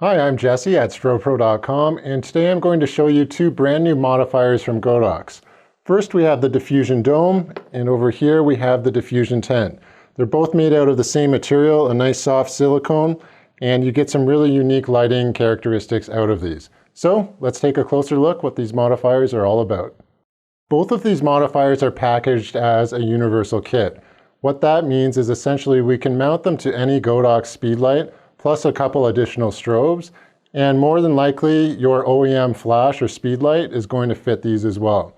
Hi, I'm Jesse at Strobepro.com, and today I'm going to show you two brand new modifiers from Godox. First, we have the Diffusion Dome, and over here we have the Diffusion Tent. They're both made out of the same material, a nice soft silicone, and you get some really unique lighting characteristics out of these. So let's take a closer look what these modifiers are all about. Both of these modifiers are packaged as a universal kit. What that means is essentially we can mount them to any Godox Speedlite, plus a couple additional strobes, and more than likely your OEM flash or speedlight is going to fit these as well.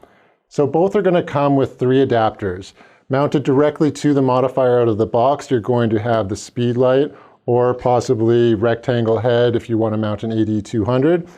So both are going to come with 3 adapters. Mounted directly to the modifier out of the box, you're going to have the speedlight or possibly rectangle head if you want to mount an AD200.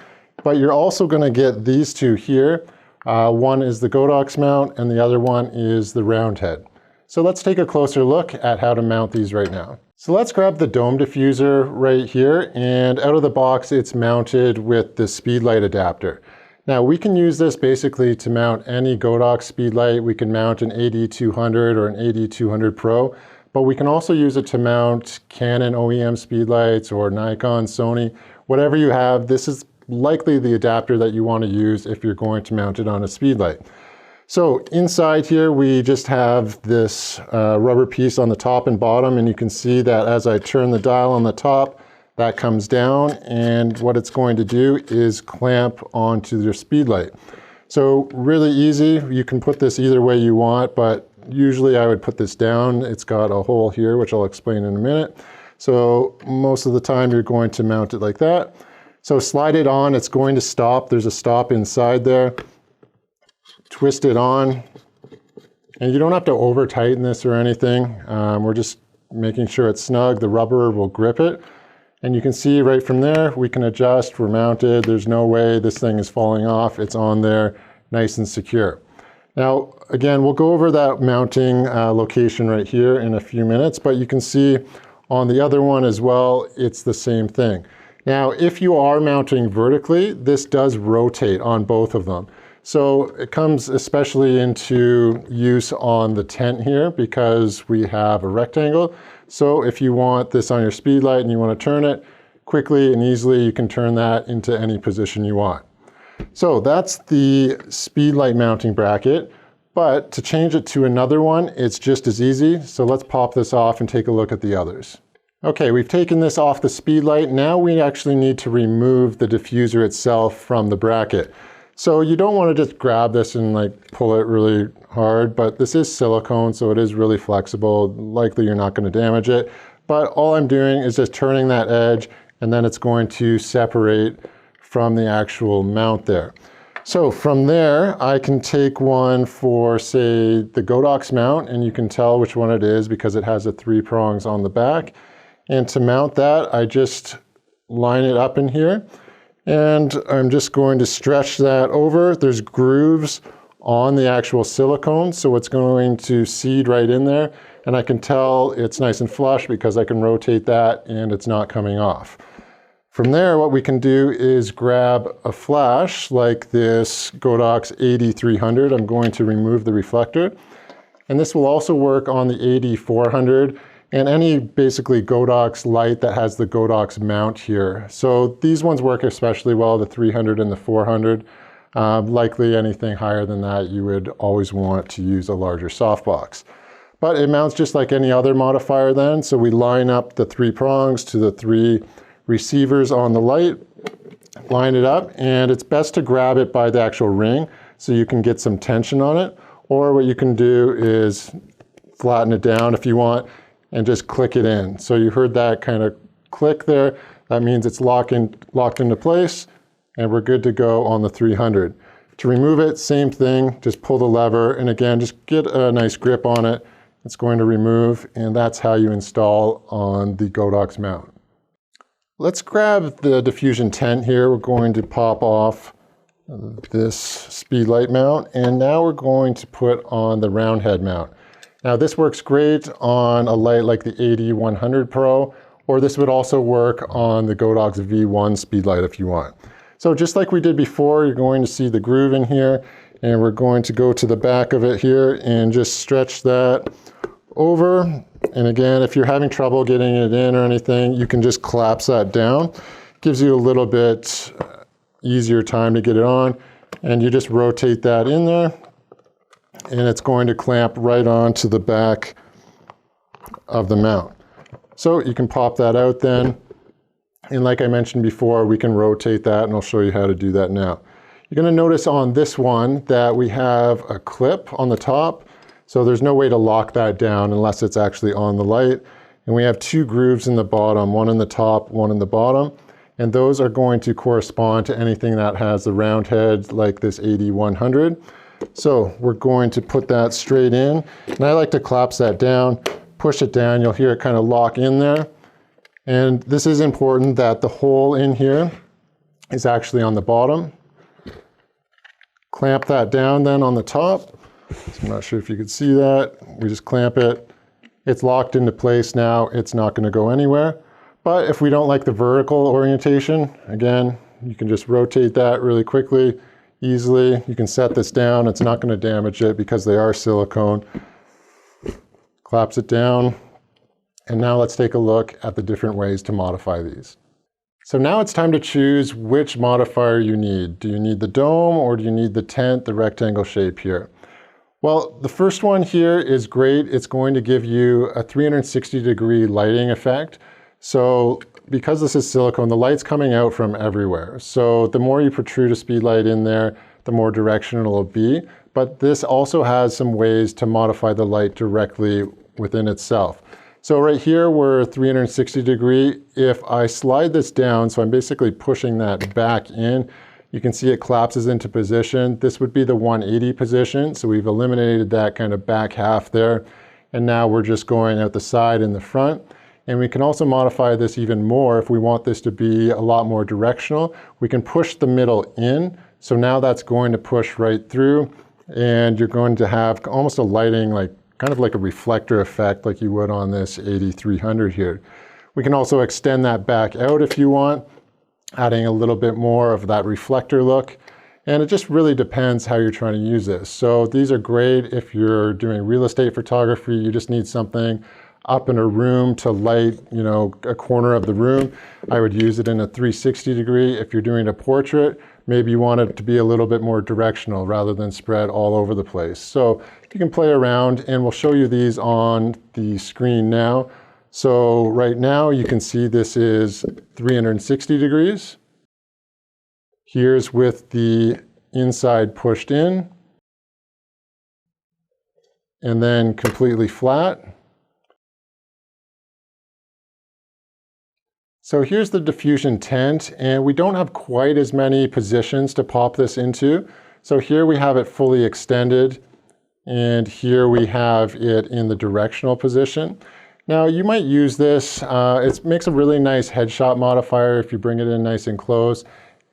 But you're also going to get these two here. One is the Godox mount and the other one is the round head. So let's take a closer look at how to mount these right now. So let's grab the dome diffuser right here, and out of the box it's mounted with the speedlight adapter. Now we can use this basically to mount any Godox speedlight. We can mount an AD200 or an AD200 Pro, but we can also use it to mount Canon OEM speedlights or Nikon, Sony, whatever you have. This is likely the adapter that you want to use if you're going to mount it on a speedlight. So inside here we just have this rubber piece on the top and bottom, and you can see that as I turn the dial on the top, that comes down, and what it's going to do is clamp onto your speedlight. So really easy. You can put this either way you want, but usually I would put this down. It's got a hole here, which I'll explain in a minute. So most of the time you're going to mount it like that. So slide it on, it's going to stop. There's a stop inside there. Twist it on, and you don't have to over tighten this or anything. We're just making sure it's snug. The rubber will grip it, and you can see right from there we can adjust. We're mounted. There's no way this thing is falling off. It's on there nice and secure. Now again, we'll go over that mounting location right here in a few minutes, but you can see on the other one as well, it's the same thing. Now if you are mounting vertically, this does rotate on both of them. So it comes especially into use on the tent here because we have a rectangle. So if you want this on your speedlight and you want to turn it quickly and easily, you can turn that into any position you want. So that's the speedlight mounting bracket, but to change it to another one, it's just as easy. So let's pop this off and take a look at the others. Okay, we've taken this off the speedlight. Now we actually need to remove the diffuser itself from the bracket. So you don't want to just grab this and like pull it really hard, but this is silicone, so it is really flexible. Likely you're not going to damage it, but all I'm doing is just turning that edge, and then it's going to separate from the actual mount there. So from there, I can take one for, say, the Godox mount, and you can tell which one it is because it has the 3 prongs on the back. And to mount that, I just line it up in here. And I'm just going to stretch that over. There's grooves on the actual silicone, so it's going to seed right in there. And I can tell it's nice and flush because I can rotate that and it's not coming off. From there, what we can do is grab a flash like this Godox AD300. I'm going to remove the reflector. And this will also work on the AD400 and any basically Godox light that has the Godox mount here. So these ones work especially well, the 300 and the 400. Likely anything higher than that, you would always want to use a larger softbox. But it mounts just like any other modifier then. So we line up the 3 prongs to the 3 receivers on the light, line it up, and it's best to grab it by the actual ring so you can get some tension on it. Or what you can do is flatten it down if you want, and just click it in. So you heard that kind of click there. That means it's locked into place, and we're good to go on the 300. To remove it, same thing, just pull the lever, and again, just get a nice grip on it. It's going to remove, and that's how you install on the Godox mount. Let's grab the diffusion tent here. We're going to pop off this speedlight mount, and now we're going to put on the round head mount. Now this works great on a light like the AD100 Pro, or this would also work on the Godox V1 speedlight if you want. So just like we did before, you're going to see the groove in here, and we're going to go to the back of it here and just stretch that over. And again, if you're having trouble getting it in or anything, you can just collapse that down. gives you a little bit easier time to get it on. And you just rotate that in there, and it's going to clamp right onto the back of the mount. So you can pop that out then. And like I mentioned before, we can rotate that, and I'll show you how to do that now. You're going to notice on this one that we have a clip on the top. So there's no way to lock that down unless it's actually on the light. And we have two grooves in the bottom, one in the top, one in the bottom. And those are going to correspond to anything that has the round head like this AD100. So we're going to put that straight in. And I like to collapse that down, push it down. You'll hear it kind of lock in there. And this is important that the hole in here is actually on the bottom. Clamp that down then on the top. So I'm not sure if you can see that. We just clamp it. It's locked into place now. It's not going to go anywhere. But if we don't like the vertical orientation, again, you can just rotate that really quickly, easily. You can set this down. It's not going to damage it because they are silicone. Collapse it down. And now let's take a look at the different ways to modify these. So now it's time to choose which modifier you need. Do you need the dome or do you need the tent, the rectangle shape here? Well, the first one here is great. It's going to give you a 360-degree lighting effect. So because this is silicone, the light's coming out from everywhere. So the more you protrude a speedlight in there, the more directional it'll be. But this also has some ways to modify the light directly within itself. So right here, we're 360 degree. If I slide this down, so I'm basically pushing that back in, you can see it collapses into position. This would be the 180 position. So we've eliminated that kind of back half there. And now we're just going out the side and the front. And we can also modify this even more if we want this to be a lot more directional. We can push the middle in. So now that's going to push right through. And you're going to have almost a lighting, like kind of like a reflector effect like you would on this AD300 here. We can also extend that back out if you want, adding a little bit more of that reflector look. And it just really depends how you're trying to use this. So these are great if you're doing real estate photography. You just need something up in a room to light, a corner of the room. I would use it in a 360 degree. If you're doing a portrait, maybe you want it to be a little bit more directional rather than spread all over the place. So you can play around, and we'll show you these on the screen now. So right now you can see this is 360 degrees. Here's with the inside pushed in, and then completely flat. So here's the diffusion tent, and we don't have quite as many positions to pop this into. So here we have it fully extended, and here we have it in the directional position. Now you might use this, it makes a really nice headshot modifier if you bring it in nice and close.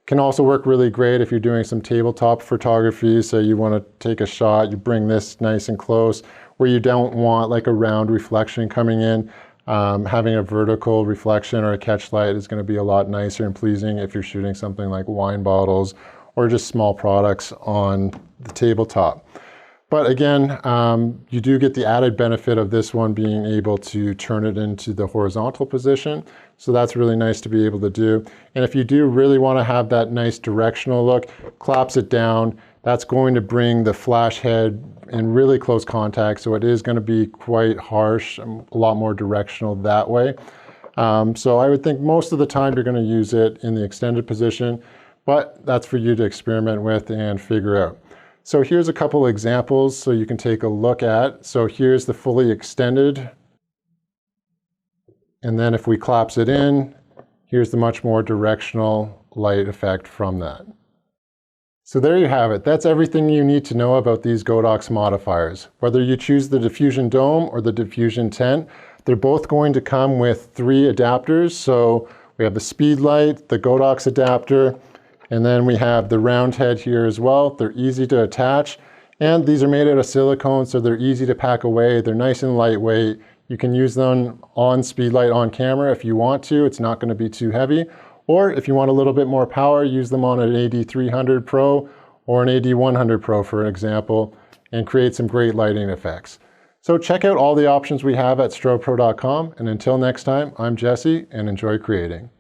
Can also work really great if you're doing some tabletop photography, so you want to take a shot, you bring this nice and close, where you don't want like a round reflection coming in. Having a vertical reflection or a catch light is going to be a lot nicer and pleasing if you're shooting something like wine bottles or just small products on the tabletop. But again, you do get the added benefit of this one being able to turn it into the horizontal position. So that's really nice to be able to do. And if you do really want to have that nice directional look, collapse it down. That's going to bring the flash head in really close contact. So it is going to be quite harsh, a lot more directional that way. So I would think most of the time you're going to use it in the extended position, but that's for you to experiment with and figure out. So here's a couple examples so you can take a look at. So here's the fully extended. And then if we collapse it in, here's the much more directional light effect from that. So there you have it. That's everything you need to know about these Godox modifiers. Whether you choose the Diffusion Dome or the Diffusion Tent, they're both going to come with 3 adapters. So we have the Speedlite, the Godox adapter, and then we have the round head here as well. They're easy to attach, and these are made out of silicone, so they're easy to pack away. They're nice and lightweight. You can use them on Speedlite on camera if you want to. It's not going to be too heavy. Or if you want a little bit more power, use them on an AD200 Pro or an AD100 Pro, for example, and create some great lighting effects. So check out all the options we have at Strobepro.com, and until next time, I'm Jesse, and enjoy creating.